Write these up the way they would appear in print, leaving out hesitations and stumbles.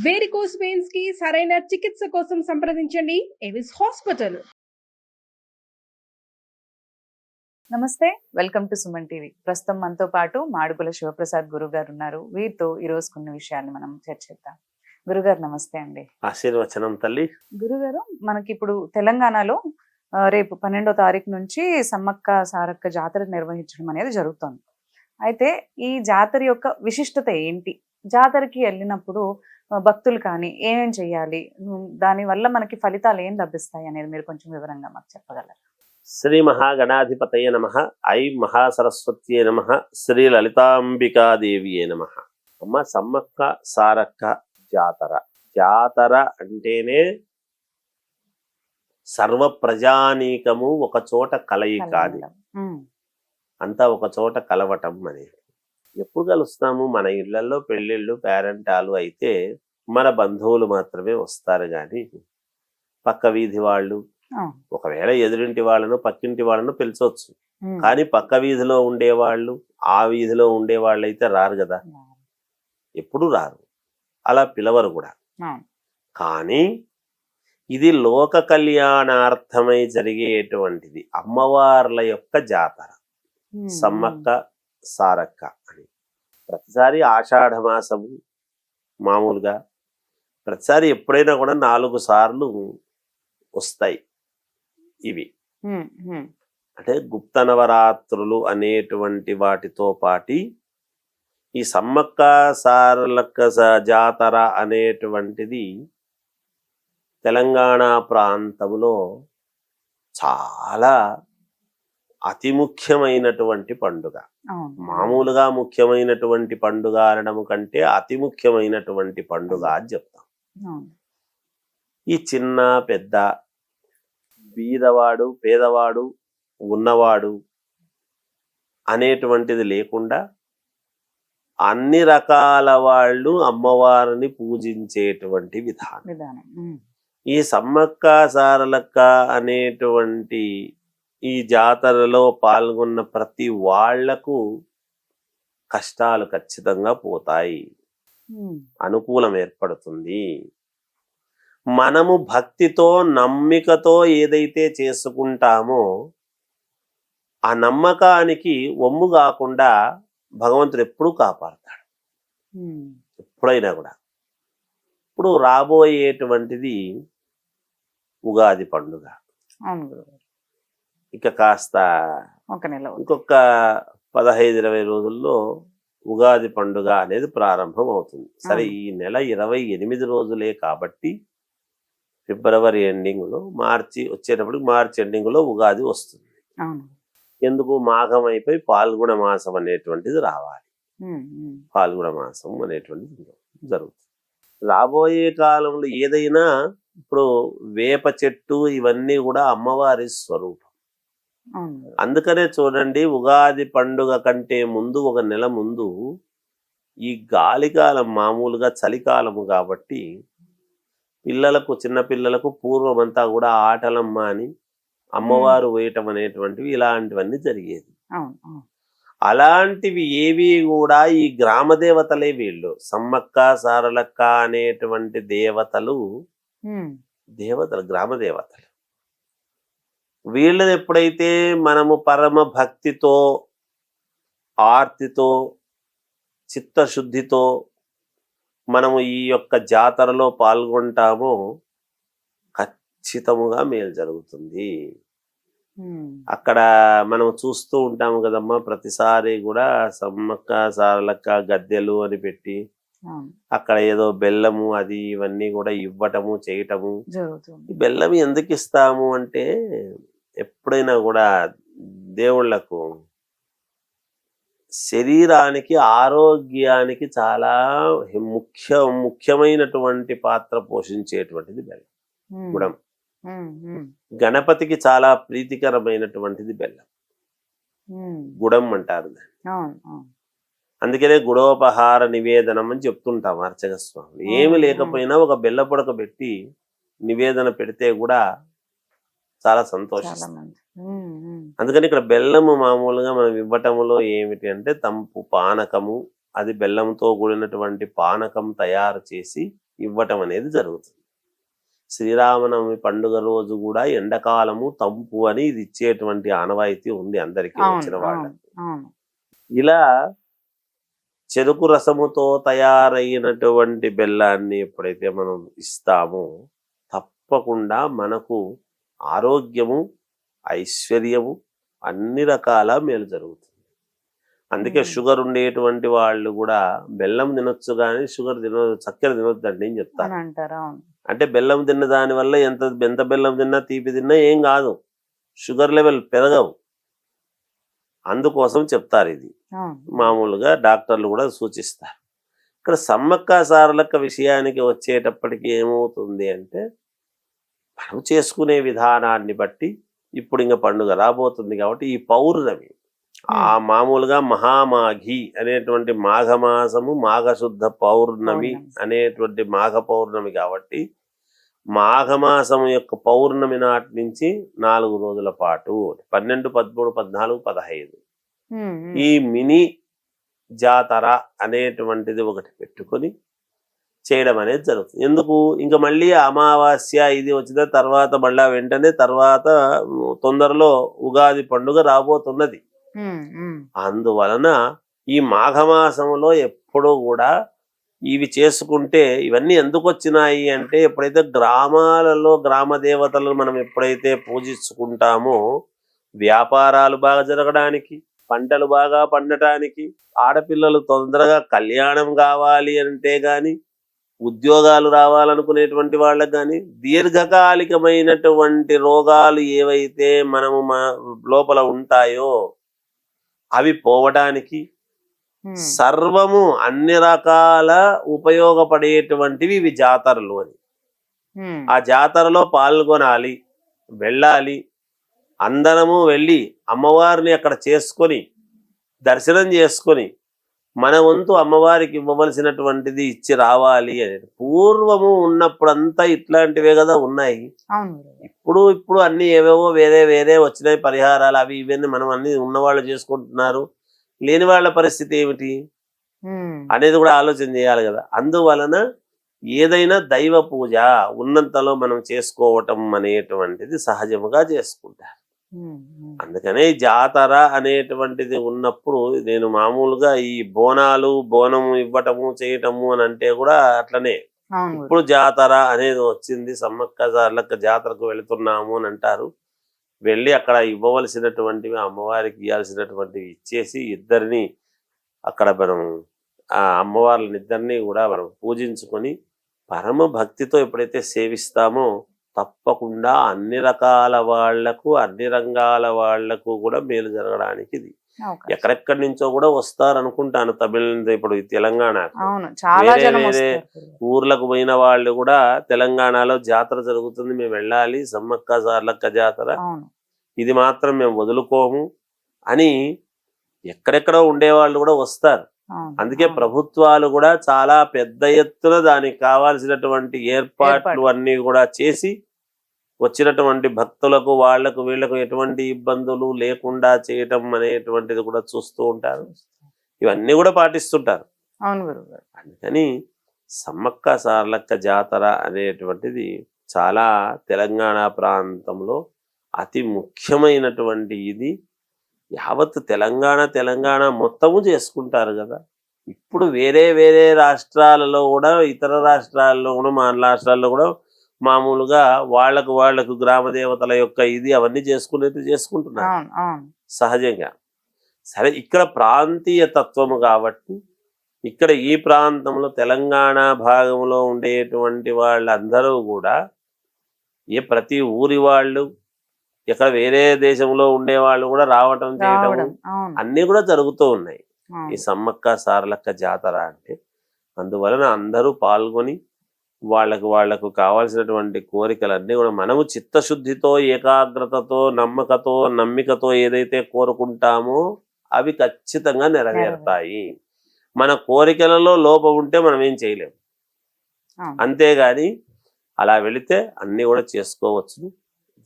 Varicose veins కి సరైన చికిత్స కోసం సంప్రదించండి ఎవిస్ హాస్పిటల్. నమస్తే, వెల్కమ్ టు సుమన్ టీవీ. ప్రస్తుతం మనతో పాటు మాడుగుల శివప్రసాద్ గురువు గారు ఉన్నారు. వీరితో ఈ రోజు కొన్ని విషయాన్ని మనం చర్చిద్దాం. గురుగారు నమస్తే అండి. ఆశీర్వచనం తల్లి. గురుగారు, మనకి ఇప్పుడు తెలంగాణలో రేపు 12వ తారీఖు నుంచి సమ్మక్క సారక్క జాతర నిర్వహించడం అనేది జరుగుతుంది. అయితే ఈ జాతర యొక్క విశిష్టత ఏంటి? జాతరకి వెళ్ళినప్పుడు భక్తులు కానీ ఏమేం చెయ్యాలి, దానివల్ల మనకి ఫలితాలు ఏం లభిస్తాయి అనేది మీరు కొంచెం వివరంగా మాకు చెప్పగలరా? శ్రీ మహాగణాధిపతయ నమః. ఐ మహాసరస్వత్యే నమః. శ్రీ లలితాంబికాదేవియే నమః. అమ్మ, సమ్మక్క సారక్క జాతర. జాతర అంటేనే సర్వ ప్రజానీకము ఒక చోట కలయిక. అది అంతా ఒక చోట కలవటం అనేది. ఎప్పుడు కలుస్తాము? మన ఇళ్లలో పెళ్ళిళ్ళు పేరెంటాలు అయితే మన బంధువులు మాత్రమే వస్తారు, కానీ పక్క వీధి వాళ్ళు, ఒకవేళ ఎదురింటి వాళ్ళను పక్కింటి వాళ్ళను పిలిచవచ్చు, కానీ పక్క వీధిలో ఉండేవాళ్ళు ఆ వీధిలో ఉండేవాళ్ళు అయితే రారు కదా, ఎప్పుడు రారు, అలా పిలవరు కూడా. కానీ ఇది లోక కళ్యాణార్థమై జరిగేటువంటిది, అమ్మవార్ల యొక్క జాతర సమ్మక్క సారక్క అని. ప్రతిసారి ఆషాఢ మాసము మామూలుగా ప్రతిసారి ఎప్పుడైనా కూడా 4 సార్లు వస్తాయి ఇవి. అంటే గుప్త నవరాత్రులు అనేటువంటి వాటితో పాటి ఈ సమ్మక్క సారలక్క జాతర అనేటువంటిది తెలంగాణ ప్రాంతంలో చాలా అతి ముఖ్యమైనటువంటి పండుగ. మామూలుగా ముఖ్యమైనటువంటి పండుగ అనడం కంటే అతి ముఖ్యమైనటువంటి పండుగ అని చెప్తాం. ఈ చిన్న పెద్ద, బీదవాడు పేదవాడు ఉన్నవాడు అనేటువంటిది లేకుండా అన్ని రకాల వాళ్ళు అమ్మవారిని పూజించేటువంటి విధానం. ఈ సమ్మక్క సారలక్క అనేటువంటి ఈ జాతరలో పాల్గొన్న ప్రతి వాళ్లకు కష్టాలు ఖచ్చితంగా పోతాయి, అనుకూలం ఏర్పడుతుంది. మనము భక్తితో నమ్మికతో ఏదైతే చేసుకుంటామో ఆ నమ్మకానికి ఒమ్ము కాకుండా భగవంతుడు ఎప్పుడూ కాపాడతాడు, ఎప్పుడైనా కూడా. ఇప్పుడు రాబోయేటువంటిది ఉగాది పండుగ. ఇక కాస్త ఇంకొక 15-20 రోజుల్లో ఉగాది పండుగ అనేది ప్రారంభం అవుతుంది. సరే, ఈ నెల 28 రోజులే కాబట్టి ఫిబ్రవరి ఎండింగ్ లో, మార్చి వచ్చేటప్పటికి మార్చి ఎండింగ్ లో ఉగాది వస్తుంది. ఎందుకు? మాఘం అయిపోయి పాల్గొన మాసం అనేటువంటిది రావాలి. పాల్గొన మాసం అనేటువంటిది జరుగుతుంది. రాబోయే కాలంలో ఏదైనా, ఇప్పుడు వేప చెట్టు ఇవన్నీ కూడా అమ్మవారి స్వరూపం. అందుకనే చూడండి, ఉగాది పండుగ కంటే ముందు 1 నెల ముందు ఈ గాలికాలం, మామూలుగా చలికాలము కాబట్టి పిల్లలకు, చిన్న పిల్లలకు పూర్వమంతా కూడా ఆటలమ్మ అని అమ్మవారు వేయటం అనేటువంటివి ఇలాంటివన్నీ జరిగేది. అలాంటివి ఏవి కూడా ఈ గ్రామ దేవతలే. వీళ్ళు సమ్మక్క సారలక్క అనేటువంటి దేవతలు గ్రామ దేవతలు. వీళ్ళని ఎప్పుడైతే మనము పరమ భక్తితో, ఆర్తితో, చిత్తశుద్ధితో మనము ఈ యొక్క జాతరలో పాల్గొంటామో ఖచ్చితముగా మేలు జరుగుతుంది. అక్కడ మనం చూస్తూ ఉంటాము కదమ్మా, ప్రతిసారి కూడా సమ్మక్క సారలక్క గద్దెలు అని పెట్టి అక్కడ ఏదో బెల్లము అది ఇవన్నీ కూడా ఇవ్వటము చేయటము. బెల్లం ఎందుకు ఇస్తాము అంటే, ఎప్పుడైనా కూడా దేవుళ్లకు శరీరానికి, ఆరోగ్యానికి చాలా ముఖ్యమైనటువంటి పాత్ర పోషించేటువంటిది బెల్లం. గుడం గణపతికి చాలా ప్రీతికరమైనటువంటిది బెల్లం, గుడం అంటారు దాన్ని. అందుకనే గుడోపహార నివేదనం అని చెప్తుంటాం అర్చక స్వామి. ఏమి లేకపోయినా ఒక బెల్ల పొడక పెట్టి నివేదన పెడితే కూడా చాలా సంతోషిస్తాం. అందుకని ఇక్కడ బెల్లము మామూలుగా మనం ఇవ్వటములో ఏమిటి అంటే తంపు పానకము, అది బెల్లంతో కూడినటువంటి పానకం తయారు చేసి ఇవ్వటం అనేది జరుగుతుంది. శ్రీరామనవమి పండుగ రోజు కూడా ఎండాకాలము తంపు అని ఇది ఇచ్చేటువంటి ఆనవాయితీ ఉంది అందరికీ వచ్చిన వాళ్ళకి. ఇలా చెరుకు రసముతో తయారైనటువంటి బెల్లాన్ని ఎప్పుడైతే మనం ఇస్తామో తప్పకుండా మనకు ఆరోగ్యము, ఐశ్వర్యము, అన్ని రకాల మేలు జరుగుతుంది. అందుకే షుగర్ ఉండేటువంటి వాళ్ళు కూడా బెల్లం తినొచ్చు కానీ చక్కెర తినొద్దండి అని చెప్తారు. అంటే బెల్లం తిన్న దాని వల్ల ఎంత బెల్లం తిన్నా తీపి తిన్నా ఏం కాదు, షుగర్ లెవెల్ పెరగవు. అందుకోసం చెప్తారు. ఇది మామూలుగా డాక్టర్లు కూడా సూచిస్తారు. ఇక్కడ సమ్మక్క సారలక్క విషయానికి వచ్చేటప్పటికి ఏమవుతుంది అంటే మనం చేసుకునే విధానాన్ని బట్టి ఇప్పుడు ఇంకా పండుగ రాబోతుంది కాబట్టి ఈ పౌర్ణమి మామూలుగా మహామాఘి అనేటువంటి మాఘమాసము మాఘశుద్ధ పౌర్ణమి అనేటువంటి మాఘ పౌర్ణమి కాబట్టి మాఘమాసం యొక్క పౌర్ణమి నాటి నుంచి 4 రోజుల పాటు 12, 13, 14, 15 ఈ మినీ జాతర అనేటువంటిది ఒకటి పెట్టుకొని చేయడం అనేది జరుగుతుంది. ఎందుకు? ఇంకా మళ్ళీ అమావాస్య ఇది వచ్చిన తర్వాత మళ్ళా వెంటనే తర్వాత తొందరలో ఉగాది పండుగ రాబోతున్నది. అందువలన ఈ మాఘమాసంలో ఎప్పుడూ కూడా ఇవి చేసుకుంటే ఇవన్నీ ఎందుకు వచ్చినాయి అంటే ఎప్పుడైతే గ్రామాలలో గ్రామ దేవతలను మనం ఎప్పుడైతే పూజించుకుంటామో వ్యాపారాలు బాగా జరగడానికి, పంటలు బాగా పండటానికి, ఆడపిల్లలు తొందరగా కళ్యాణం కావాలి అంటే గాని, ఉద్యోగాలు రావాలనుకునేటువంటి వాళ్ళకి కానీ, దీర్ఘకాలికమైనటువంటి రోగాలు ఏవైతే మనము లోపల ఉంటాయో అవి పోవడానికి సర్వము అన్ని రకాల ఉపయోగపడేటువంటివి ఇవి జాతరలు అని. ఆ జాతరలో పాల్గొనాలి, వెళ్ళాలి, అందరము వెళ్ళి అమ్మవారిని అక్కడ చేసుకొని దర్శనం చేసుకొని మన వంతు అమ్మవారికి ఇవ్వవలసినటువంటిది ఇచ్చి రావాలి అని. పూర్వము ఉన్నప్పుడంతా ఇట్లాంటివే కదా ఉన్నాయి. ఇప్పుడు అన్ని ఏవేవో వేరే వచ్చినాయి పరిహారాలు, అవి ఇవన్నీ మనం అన్ని ఉన్నవాళ్ళు చేసుకుంటున్నారు. లేని వాళ్ళ పరిస్థితి ఏమిటి అనేది కూడా ఆలోచన చేయాలి కదా. అందువలన ఏదైనా దైవ పూజ ఉన్నంతలో మనం చేసుకోవటం అనేటువంటిది సహజముగా చేసుకుంటారు. అందుకనే జాతర అనేటువంటిది ఉన్నప్పుడు నేను మామూలుగా ఈ బోనము ఇవ్వటము చేయటము అని అంటే కూడా అట్లనే. ఇప్పుడు జాతర అనేది వచ్చింది, సమ్మక్క సారలక్క జాతరకు వెళుతున్నాము అని అంటారు. వెళ్ళి అక్కడ ఇవ్వవలసినటువంటివి అమ్మవారికి ఇవ్వాల్సినటువంటివి ఇచ్చేసి ఇద్దరిని అక్కడ మనం ఆ అమ్మవార్లని ఇద్దరిని కూడా మనం పూజించుకొని పరమ భక్తితో ఎప్పుడైతే సేవిస్తామో తప్పకుండా అన్ని రకాల వాళ్లకు, అన్ని రంగాల వాళ్లకు కూడా మేలు జరగడానికి ఇది. ఎక్కడెక్కడి నుంచో కూడా వస్తారు అనుకుంటాను. ఇప్పుడు తెలంగాణ వేరే ఊర్లకు పోయిన వాళ్ళు కూడా తెలంగాణలో జాతర జరుగుతుంది, మేము వెళ్ళాలి, సమ్మక్క సారలక్క జాతర, ఇది మాత్రం మేము వదులుకోము అని ఎక్కడెక్కడో ఉండేవాళ్ళు కూడా వస్తారు. అందుకే ప్రభుత్వాలు కూడా చాలా పెద్ద ఎత్తున దానికి కావాల్సినటువంటి ఏర్పాట్లు అన్ని కూడా చేసి వచ్చినటువంటి భక్తులకు వాళ్లకు వీళ్లకు ఎటువంటి ఇబ్బందులు లేకుండా చేయటం అనేటువంటిది కూడా చూస్తూ ఉంటారు. ఇవన్నీ కూడా పాటిస్తుంటారు. అందుకని సమ్మక్క సారలక్క జాతర అనేటువంటిది చాలా తెలంగాణ ప్రాంతంలో అతి ముఖ్యమైనటువంటి ఇది. యావత్ తెలంగాణ మొత్తము చేసుకుంటారు కదా. ఇప్పుడు వేరే రాష్ట్రాలలో కూడా, ఇతర రాష్ట్రాల్లో కూడా, మన రాష్ట్రాల్లో కూడా మామూలుగా వాళ్లకు గ్రామ దేవతల యొక్క ఇది అవన్నీ చేసుకుంటున్నారు సహజంగా. సరే, ఇక్కడ ప్రాంతీయ తత్వము కాబట్టి ఇక్కడ ఈ ప్రాంతంలో తెలంగాణ భాగంలో ఉండేటువంటి వాళ్ళందరూ కూడా ప్రతి ఊరి వాళ్ళు, ఇక్కడ వేరే దేశంలో ఉండే వాళ్ళు కూడా రావటం చేయటం అన్ని కూడా జరుగుతూ ఉన్నాయి ఈ సమ్మక్క సారలక్క జాతర అంటే. అందువలన అందరూ పాల్గొని వాళ్లకు కావాల్సినటువంటి కోరికలన్నీ కూడా మనము చిత్తశుద్ధితో, ఏకాగ్రతతో, నమ్మికతో ఏదైతే కోరుకుంటామో అవి ఖచ్చితంగా నెరవేరుతాయి. మన కోరికలలో లోపం ఉంటే మనం ఏం చేయలేము. అంతేగాని అలా వెళితే అన్ని కూడా చేసుకోవచ్చు.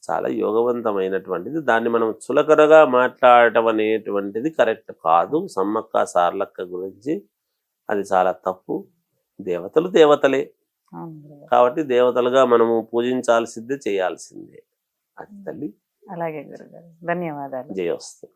చాలా యోగవంతమైనటువంటిది. దాన్ని మనం చులకనగా మాట్లాడటం అనేటువంటిది కరెక్ట్ కాదు. సమ్మక్క సారలక్క గురించి అది చాలా తప్పు. దేవతలు దేవతలే, అవును గురుగారు. కాబట్టి దేవతలుగా మనము పూజించాల్సిందే, చేయాల్సిందే. అది తల్లి అలాగే గురుగారు, ధన్యవాదాలు. జయోస్తు.